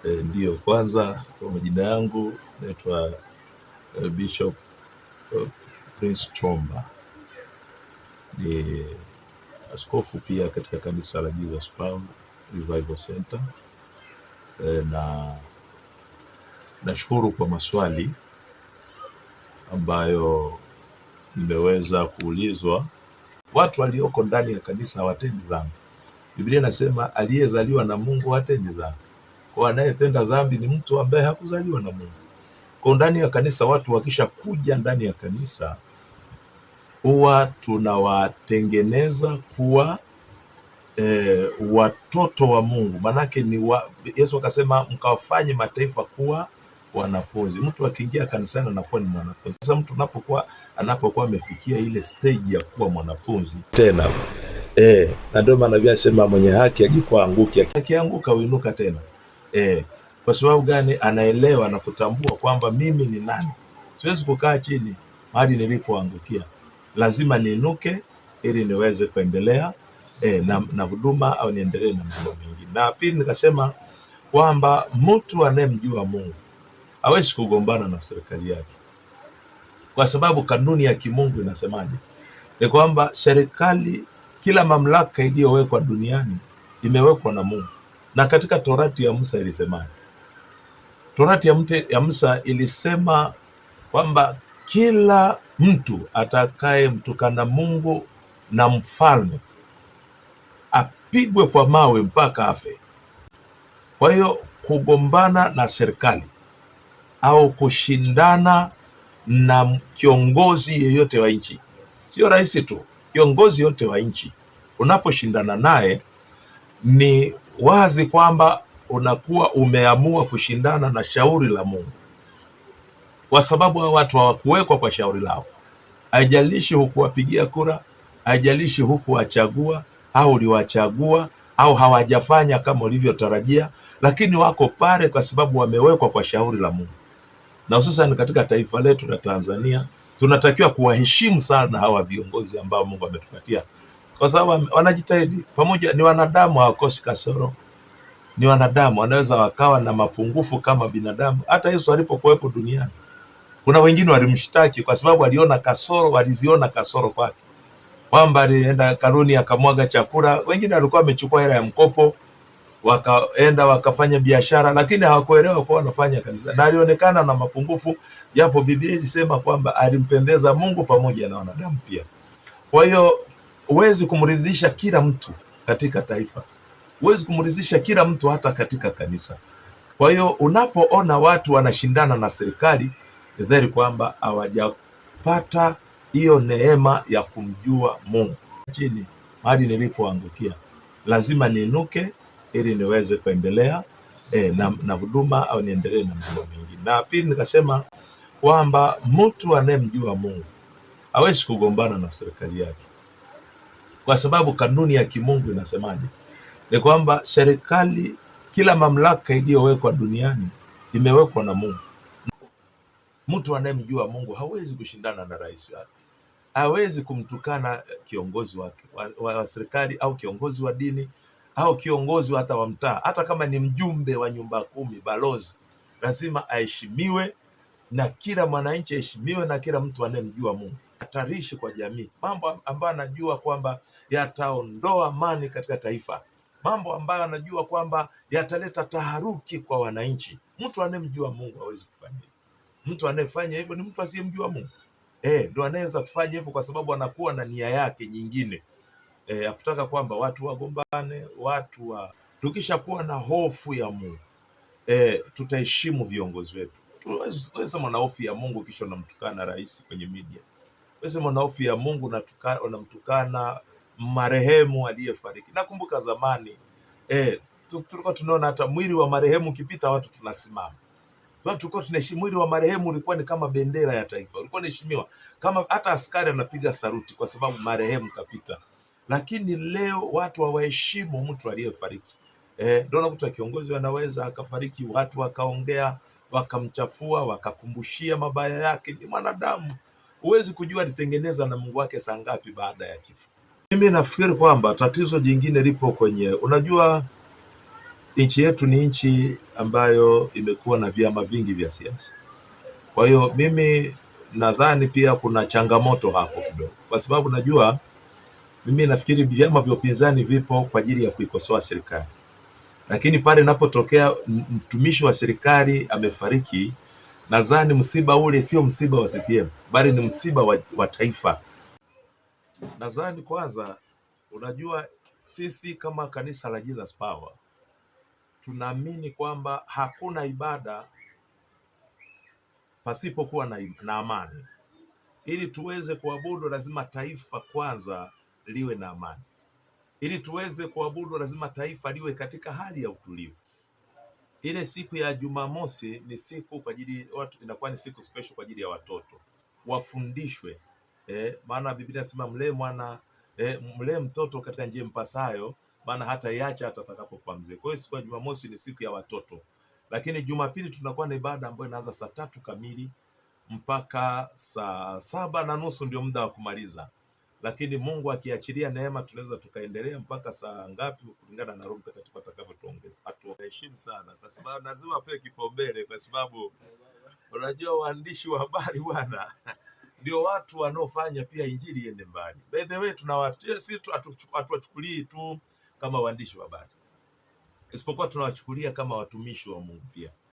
Ndiyo, kwanza kwa majina yangu naitwa Bishop Prince Chomba, ni askofu pia katika kanisa la Jesus Power Revival Center. Na nashukuru kwa maswali ambayo nimeweza kuulizwa. Watu walioko ndani ya kanisa hawatendi dhambi. Biblia inasema aliyezaliwa na Mungu hatendi dhambi. Kwa anayetenda dhambi ni mtu ambaye hakuzaliwa na Mungu. Kwa ndani ya kanisa, watu wakisha kuja ndani ya kanisa, huwa tunawatengeneza kuwa watoto wa Mungu. Manake Yesu akasema mkawafanye mataifa kuwa wanafunzi. Mtu akiingia kanisani anakuwa ni mwanafunzi. Sasa mtu anapokuwa amefikia ile stage ya kuwa mwanafunzi tena, na ndio maana Biblia inasema mwenye haki ajikwaanguki, akianguka uinuka tena. Kwa sababu gani? Anaelewa na kutambua kwamba mimi ni nani. Siwezi kukaa chini mahali nilipoangukia, lazima niinuke ili niweze kuendelea na huduma au niendelee na mambo mengine. Na pili nikasema kwamba mtu anayemjua Mungu hawezi kugombana na serikali yake, kwa sababu kanuni ya kimungu inasemaje? Ni kwamba serikali, kila mamlaka iliyowekwa duniani imewekwa na Mungu. Na katika Torati ya Musa ilisemaje? Torati ya Musa ilisema kwamba kila mtu atakaye mtukana Mungu na mfalme apigwe kwa mawe mpaka afe. Kwa hiyo kugombana na serikali au kushindana na kiongozi yeyote wa nchi sio rahisi tu. Kiongozi yote wa nchi unaposhindana naye, ni wazi kwamba unakuwa umeamua kushindana na shauri la Mungu, kwa sababu hao watu hawakuwekwa kwa shauri lao. Haijalishi hukuwapigia kura, haijalishi hukuwachagua au uliwachagua au hawajafanya kama ulivyotarajia, lakini wako pale kwa sababu wamewekwa kwa shauri la Mungu. Na hususan katika taifa letu la Tanzania, tunatakiwa kuwaheshimu sana hawa viongozi ambao Mungu ametupatia, kwa sababu wanajitahidi. Pamoja ni wanadamu, hawakosi kasoro, ni wanadamu, wanaweza wakawa na mapungufu kama binadamu. Hata Yesu alipokuwepo duniani, kuna wengine walimshtaki kwa sababu waliziona kasoro kwake, kwamba alienda hekaluni akamwaga chakula. Wengine walikuwa wamechukua hela ya mkopo, wakaenda wakafanya biashara, lakini hawakuelewa kwa wanafanya kanisa, na alionekana na mapungufu, japo Biblia ilisema kwamba alimpendeza Mungu pamoja na wanadamu pia. Kwa hiyo huwezi kumridhisha kila mtu katika taifa, huwezi kumridhisha kila mtu hata katika kanisa. Kwa hiyo unapoona watu wanashindana na serikali, ni dhahiri kwamba hawajapata hiyo neema ya kumjua Mungu. Chini mahali nilipoangukia, lazima niinuke ili niweze kuendelea na huduma au niendelee na mambo mengine. Na pili nikasema kwamba mtu anayemjua Mungu hawezi kugombana na serikali yake, kwa sababu kanuni ya kimungu inasemaje? Ni kwamba serikali, kila mamlaka iliyowekwa duniani imewekwa na Mungu. Mtu anayemjua Mungu hawezi kushindana na rais wake, hawezi kumtukana kiongozi wake wa serikali au kiongozi wa dini au kiongozi hata wa mtaa. Hata kama ni mjumbe wa nyumba kumi, balozi, lazima aheshimiwe na kila mwananchi aheshimiwe, na kila mtu anayemjua Mungu. Hatarishi kwa jamii, mambo ambayo anajua kwamba yataondoa amani katika taifa, mambo ambayo anajua kwamba yataleta taharuki kwa wananchi. Mtu anayemjua Mungu hawezi kufanya hivyo. Mtu anayefanya hivyo ni mtu asiyemjua Mungu. Ndio anaweza kufanya hivyo, kwa sababu anakuwa na nia yake nyingine ya kutaka kwamba watu wagombane, tukishakuwa na hofu ya Mungu, tutaheshimu viongozi wetu. Wewe sema na hofu ya Mungu kisha unamtukana rais kwenye media. Wewe sema na hofu ya Mungu unamtukana marehemu aliyefariki. Nakumbuka zamani tulikuwa tunaona hata mwili wa marehemu ukipita watu tunasimama. Tulikuwa tunaheshimu mwili wa marehemu, ulikuwa ni kama bendera ya taifa, ulikuwa unaheshimiwa, kama hata askari anapiga saruti kwa sababu marehemu kapita. Lakini leo watu hawaheshimu mtu aliyefariki. Ndio nakuta kiongozi anaweza akafariki, watu wakaongea, wakamchafua, wakakumbushia mabaya yake. Ni mwanadamu, huwezi kujua alitengeneza na Mungu wake saa ngapi baada ya kifo. Mimi nafikiri kwamba tatizo jingine lipo kwenye, unajua nchi yetu ni nchi ambayo imekuwa na vyama vingi vya siasa. Kwa hiyo mimi nadhani pia kuna changamoto hapo kidogo, kwa sababu najua mimi nafikiri vyama vya upinzani vipo kwa ajili ya kuikosoa serikali, lakini pale inapotokea mtumishi wa serikali amefariki, nadhani msiba ule sio msiba wa CCM bali ni msiba wa taifa. Nadhani kwanza, unajua sisi kama kanisa la Jesus Power tunaamini kwamba hakuna ibada pasipokuwa na amani. Ili tuweze kuabudu lazima taifa kwanza liwe na amani. Ili tuweze kuabudu lazima taifa liwe katika hali ya utulivu. Ile siku ya Jumamosi ni siku kwa ajili watu, inakuwa ni siku special kwa ajili ya watoto wafundishwe, maana Biblia inasema mlee mtoto katika njia mpasayo, maana hata iacha hata atakapokuwa mzee. Kwa hiyo siku ya Jumamosi ni siku ya watoto, lakini Jumapili tunakuwa na ibada ambayo inaanza saa 3 kamili mpaka saa 7:30 ndio muda wa kumaliza, lakini Mungu akiachilia neema tunaweza tukaendelea mpaka saa ngapi kulingana na Roho Mtakatifu atakavyotuongeza. Atuheshimu sana, kwa sababu lazima apewe kipaumbele, kwa sababu unajua waandishi wa habari bwana ndio watu wanaofanya pia injili iende mbali. By the way, sisi hatuwachukulii tu kama waandishi wa habari, isipokuwa tunawachukulia kama watumishi wa Mungu pia.